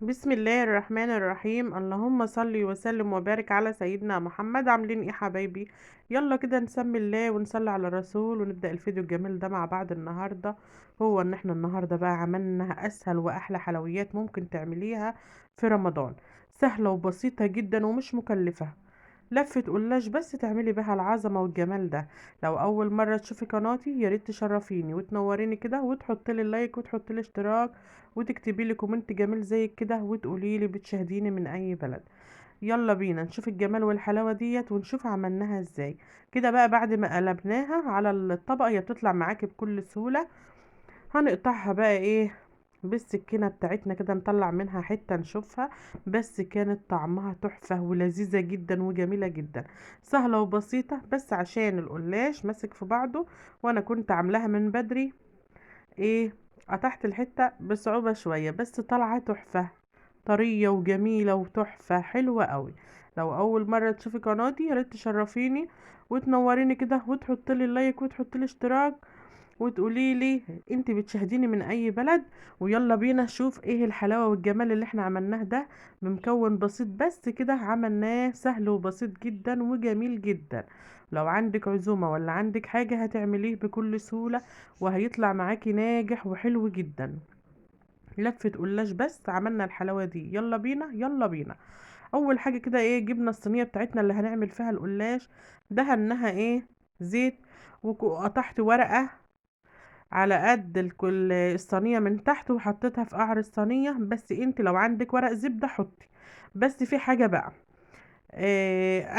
بسم الله الرحمن الرحيم. اللهم صل وسلم وبارك على سيدنا محمد. عاملين ايه حبايبي؟ يلا كده نسمي الله ونصلي على الرسول ونبدأ الفيديو الجميل ده مع بعض النهاردة. هو ان احنا النهاردة بقى عملنا اسهل واحلى حلويات ممكن تعمليها في رمضان. سهلة وبسيطة جدا ومش مكلفة. لفة قلاش بس تعملي بها العظمة والجمال ده. لو أول مرة تشوفي قناتي ياريت تشرفيني وتنوريني كده وتحطيلي لايك وتحطيلي اشتراك وتكتبيلي كومنت جميل زي كده وتقوليلي بتشاهديني من أي بلد. يلا بينا نشوف الجمال والحلاوة ديت ونشوف عملناها ازاي. كده بقى بعد ما قلبناها على الطبق هي بتطلع معاكي بكل سهولة. هنقطعها بقى ايه بالسكينة بتاعتنا كده، نطلع منها حتة نشوفها. بس كانت طعمها تحفة ولذيذة جدا وجميلة جدا. سهلة وبسيطة بس عشان القلاش ماسك في بعضه، وانا كنت عاملاها من بدري. ايه، قطعت الحتة بصعوبة شوية بس طالعة تحفة. طرية وجميلة وتحفة حلوة قوي. لو اول مرة تشوفي قناتي ياريت تشرفيني وتنوريني كده وتحطيلي اللايك وتحطيلي اشتراك وتقولي لي انت بتشاهديني من اي بلد. ويلا بينا نشوف ايه الحلاوة والجمال اللي احنا عملناه ده. بمكون بسيط بس كده عملناه سهل وبسيط جدا وجميل جدا. لو عندك عزومة ولا عندك حاجة هتعمليه بكل سهولة وهيطلع معاكي ناجح وحلو جدا. لفة قلاش بس عملنا الحلاوة دي. يلا بينا يلا بينا. اول حاجة كده ايه، جبنا الصينية بتاعتنا اللي هنعمل فيها القلاش. دهنها ايه، زيت. وقطعت ورقة على قد الكل الصينية من تحت وحطيتها في قعر الصينية. بس انت لو عندك ورق زبدة حطي. بس في حاجة بقى،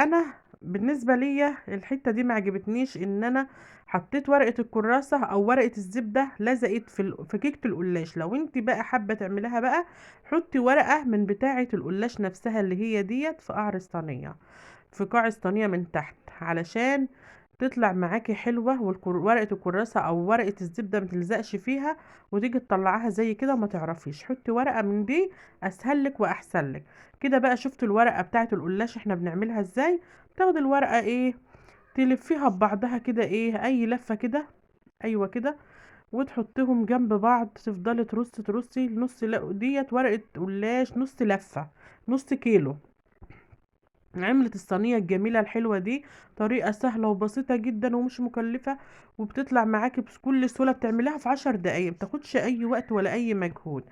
انا بالنسبة ليا الحتة دي ما عجبتنيش ان انا حطيت ورقة الكراسة او ورقة الزبدة لزقت في كيكة القلاش. لو انت بقى حابة تعملها بقى حطي ورقة من بتاعة القلاش نفسها اللي هي ديت في قعر الصينية، في قاع الصينية من تحت، علشان تطلع معاكي حلوة ورقة الكراسة او ورقة الزبدة متلزقش فيها وتيجي تطلعها زي كده وما تعرفيش. حطي ورقة من دي اسهلك واحسنلك. كده بقى شفت الورقة بتاعت القلاش احنا بنعملها ازاي. تاخدي الورقة ايه، تلفيها ببعضها كده ايه اي لفة كده، ايوه كده، وتحطيهم جنب بعض. تفضلي ترصي نص ديت ورقة قلاش نص لفة، نص كيلو. عملت الصينية الجميلة الحلوة دي. طريقة سهلة وبسيطة جدا ومش مكلفة، وبتطلع معاكي بكل سهولة. بتعمليها في 10 دقايق، متاخدش اي وقت ولا اي مجهود.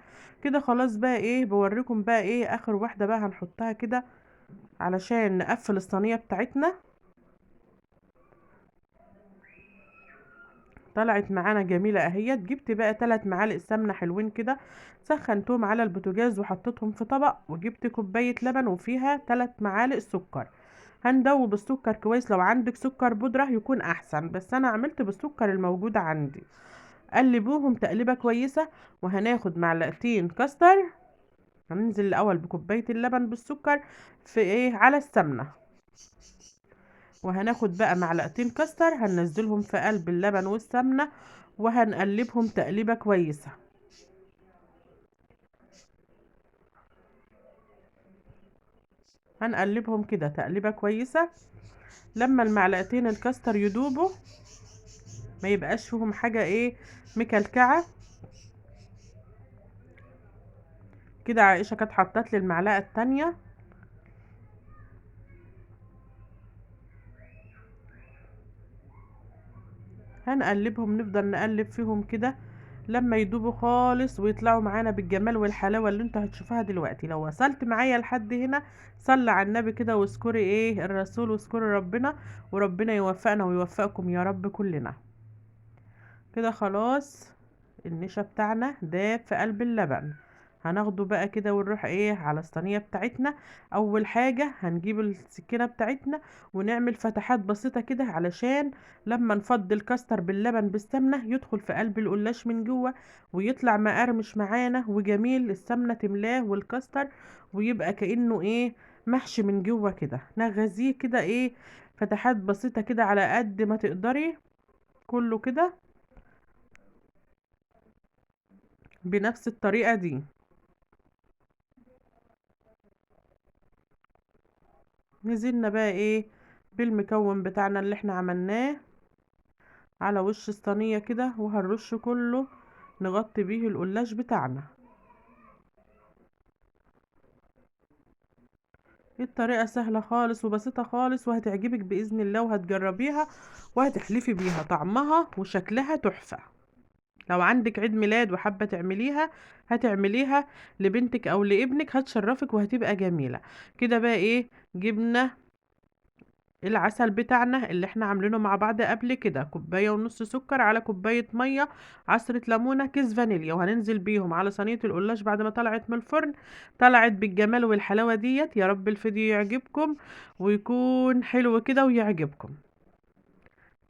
كده خلاص بقى ايه، بوريكم بقى ايه اخر واحدة بقى هنحطها كده علشان نقفل الصينية بتاعتنا. طلعت معانا جميلة اهيت. جبت بقى 3 معالق سمنة حلوين كده، سخنتهم على البوتاجاز وحطيتهم في طبق. وجبت كوباية لبن وفيها 3 معالق سكر. هندوب السكر كويس. لو عندك سكر بودرة يكون احسن بس انا عملت بالسكر الموجود عندي. قلبوهم تقليبة كويسة. وهناخد معلقتين كاستر. هننزل الاول بكوباية اللبن بالسكر في ايه على السمنة. وهناخد بقى معلقتين كاستر هننزلهم في قلب اللبن والسمنة. وهنقلبهم تقليبة كويسة. هنقلبهم كده تقليبة كويسة لما المعلقتين الكاستر يدوبوا، ما يبقاش فيهم حاجة ايه مكلكعة كده. عائشة كانت حطت لي المعلقة التانية. هنقلبهم، نفضل نقلب فيهم كده لما يدوبوا خالص ويطلعوا معانا بالجمال والحلاوة اللي انتوا هتشوفوها دلوقتي. لو وصلت معايا لحد هنا صلي على النبي كده واذكري ايه الرسول واذكري ربنا، وربنا يوفقنا ويوفقكم يا رب كلنا. كده خلاص النشا بتاعنا داب في قلب اللبن. هناخده بقى كده ونروح ايه على الصينية بتاعتنا. اول حاجة هنجيب السكينة بتاعتنا ونعمل فتحات بسيطة كده علشان لما نفضي الكاستر باللبن بالسمنة يدخل في قلب القلاش من جوه ويطلع مقرمش معانا وجميل. السمنة تملاه والكاستر ويبقى كأنه ايه محشي من جوه كده. نغذيه كده ايه فتحات بسيطة كده على قد ما تقدري، كله كده بنفس الطريقة دي. نزلنا بقى ايه بالمكون بتاعنا اللي احنا عملناه على وش الصينية كده وهنرش كله، نغطي بيه القلاش بتاعنا. الطريقة سهلة خالص وبسيطة خالص وهتعجبك بإذن الله، وهتجربيها وهتحلفي بيها، طعمها وشكلها تحفة. لو عندك عيد ميلاد وحابة تعمليها، هتعمليها لبنتك او لابنك، هتشرفك وهتبقى جميلة. كده بقى ايه، جبنا العسل بتاعنا اللي احنا عاملينه مع بعض قبل كده، كوباية ونص سكر على كوباية مية، عصرة ليمونة، كيس فانيليا، وهننزل بيهم على صينية القلاش بعد ما طلعت من الفرن. طلعت بالجمال والحلاوة ديت. يا رب الفيديو يعجبكم ويكون حلو كده ويعجبكم.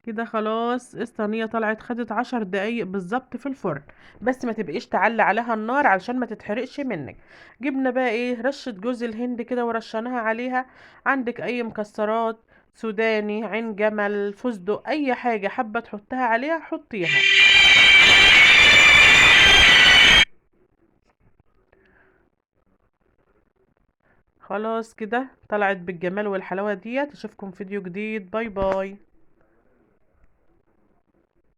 كده خلاص الصينية طلعت، خدت 10 دقايق بالظبط في الفرن. بس ما تبقيش تعلي عليها النار علشان ما تتحرقش منك. جبنا بقى ايه، رشة جوز الهند كده ورشناها عليها. عندك اي مكسرات، سوداني، عين جمل، فستق، اي حاجة حابة تحطها عليها حطيها. خلاص كده طلعت بالجمال والحلاوة ديت. اشوفكم فيديو جديد، باي باي.